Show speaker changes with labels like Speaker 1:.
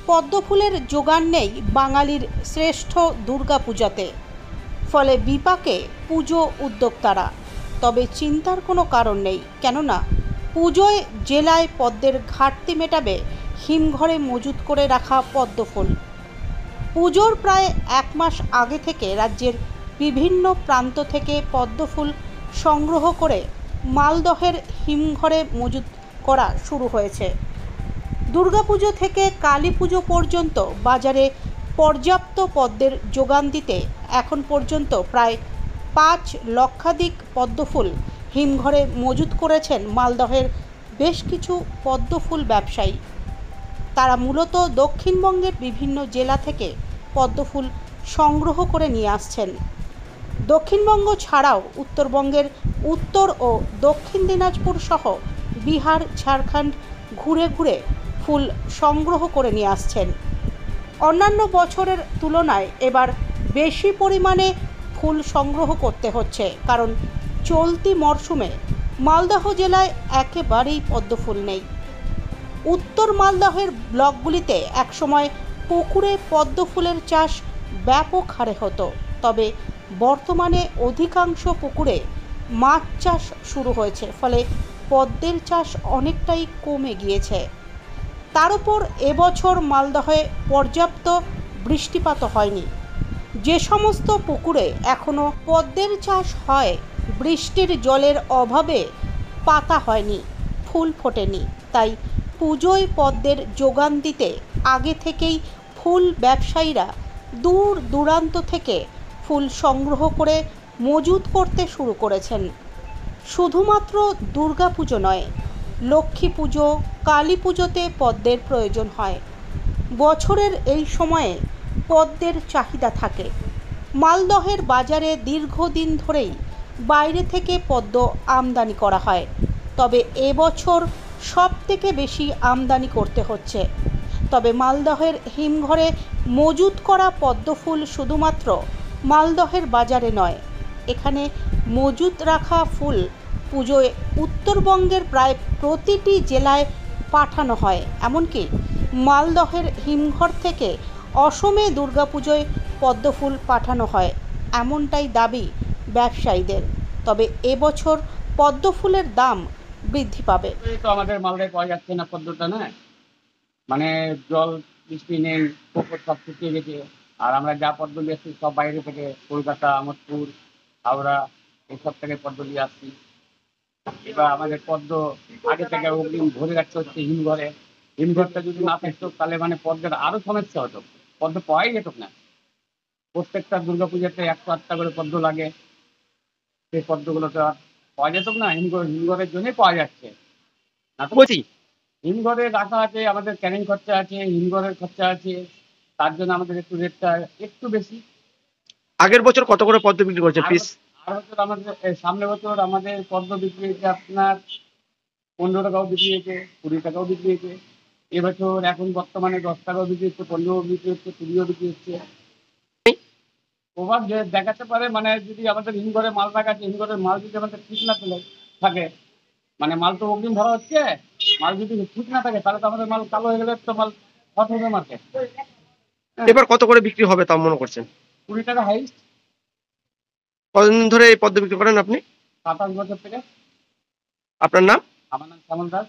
Speaker 1: পদ্মফুলের যোগান নেই বাঙালির শ্রেষ্ঠ দুর্গাপূজাতে, ফলে বিপাকে পুজো উদ্যোক্তারা। তবে চিন্তার কোনো কারণ নেই, কেননা পুজোয় জেলায় পদ্মের ঘাটতি মেটাবে হিমঘরে মজুত করে রাখা পদ্মফুল। পুজোর প্রায় 1 মাস আগে থেকে রাজ্যের বিভিন্ন প্রান্ত থেকে পদ্মফুল সংগ্রহ করে মালদহের হিমঘরে মজুত করা শুরু হয়েছে। দুর্গাপুজো থেকে কালী পুজো পর্যন্ত বাজারে পর্যাপ্ত পদ্মের যোগান দিতে এখন পর্যন্ত প্রায় 5 লক্ষাধিক পদ্মফুল হিমঘরে মজুত করেছেন মালদহের বেশ কিছু পদ্মফুল ব্যবসায়ী। তারা মূলত দক্ষিণবঙ্গের বিভিন্ন জেলা থেকে পদ্মফুল সংগ্রহ করে নিয়ে আসছেন। দক্ষিণবঙ্গ ছাড়াও উত্তরবঙ্গের উত্তর ও দক্ষিণ দিনাজপুর সহ বিহার, ঝাড়খণ্ড ঘুরে ঘুরে ফুল সংগ্রহ করে নিয়ে আসছেন। অন্যান্য বছরের তুলনায় এবার বেশি পরিমাণে ফুল সংগ্রহ করতে হচ্ছে, কারণ চলতি মরশুমে মালদহ জেলায় একেবারেই পদ্মফুল নেই। উত্তর মালদহের ব্লকগুলিতে একসময় পুকুরে পদ্মফুলের চাষ ব্যাপক হারে হতো, তবে বর্তমানে অধিকাংশ পুকুরে মাছ চাষ শুরু হয়েছে, ফলে পদ্মের চাষ অনেকটাই কমে গিয়েছে। তার উপর এবছর মালদহে পর্যাপ্ত বৃষ্টিপাত হয়নি। যে সমস্ত পুকুরে এখনও পদ্মের চাষ হয়, বৃষ্টির জলের অভাবে পাতা হয়নি, ফুল ফোটেনি। তাই পুজোয় পদ্মের যোগান দিতে আগে থেকেই ফুল ব্যবসায়ীরা দূর দূরান্ত থেকে ফুল সংগ্রহ করে মজুত করতে শুরু করেছেন। শুধুমাত্র দুর্গাপুজো নয়, লক্ষ্মী পুজো, কালী পুজোতে পদ্মের প্রয়োজন হয়। বছরের এই সময়ে পদ্মের চাহিদা থাকে। মালদহের বাজারে দীর্ঘদিন ধরেই বাইরে থেকে পদ্ম আমদানি করা হয়, তবে এবছর সবথেকে বেশি আমদানি করতে হচ্ছে। তবে মালদহের হিমঘরে মজুত করা পদ্মফুল শুধুমাত্র মালদহের বাজারে নয়, এখানে মজুত রাখা ফুল পুজোয় উত্তরবঙ্গের প্রায় প্রতিটি জেলায় পাঠানো হয়। এমনকি মালদহের হিমঘর থেকে অসমে দুর্গাপুজোয় পদ্মফুল পাঠানো হয়, এমনটাই দাবি ব্যবসায়ীদের। তবে এবছর পদ্মফুলের দাম বৃদ্ধি পাবে।
Speaker 2: তো আমাদের মালদায় পাওয়া যাচ্ছে না পদ্মটা, না মানে জল বৃষ্টি নেই, পুকুর সব শুকিয়ে গেছে। আর আমরা যা পদ্ম নিয়ে আসছি সব বাইরে থেকে, কলকাতা, আমোদপুর, হাওড়া এইসব থেকে পদ্ম নিয়ে আসছি। এবার আমাদের পদ্ম আগে থেকে অগ্রিম ভরে রাখতে হচ্ছে হিমঘরে। হিমঘরটা যদি না থাকতো তাহলে মানে পদ্মের আরো সমস্যা হতো, পদ্ম পাওয়াই যেত না। প্রত্যেকটা দুর্গাপূজাতে 108টা করে পদ্ম লাগে, সেই পদ্মগুলো তো আর পাওয়া যেত না। হিমঘরের জন্যই পাওয়া যাচ্ছে না তো। বলছি হিমঘরে রাখা আছে, আমাদের ক্যারিং খরচা আছে, হিমঘরের খরচা আছে, তার জন্য আমাদের একটু রেটটা একটু বেশি।
Speaker 3: আগের বছর কত করে পদ্ম বিক্রি করছে পিস?
Speaker 2: আর বছর আমাদের সামনে বছর আমাদের পদ্ম বিক্রি হয়েছে আপনার 15 টাকাও বিক্রি হয়েছে, 20 টাকাও বিক্রি হয়েছে। এবছর এখন বর্তমানে 10 টাকাও বিক্রি হচ্ছে, 15ও বিক্রি হচ্ছে, 20ও বিক্রি হচ্ছে। প্রভাব যে দেখাতে পারে, মানে যদি আমাদের হিমঘরে মাল রাখা আছে, হিমঘরের মাল যদি আমাদের ঠিক না থাকে, মানে মাল তো অগ্রিম ধরা হচ্ছে, মাল যদি ঠিক না থাকে তাহলে তো আমাদের মাল কালো হয়ে গেলে তো মাল খরচ হবে মার্কেট।
Speaker 3: এবার কত করে বিক্রি হবে তা মনে করছেন?
Speaker 2: 20 টাকা হাইস্ট।
Speaker 3: কতদিন ধরে এই পদ্ম বিক্রি করেন আপনি?
Speaker 2: 27 বছর থেকে।
Speaker 3: আপনার নাম?
Speaker 2: আমার নাম শ্যামল দাস।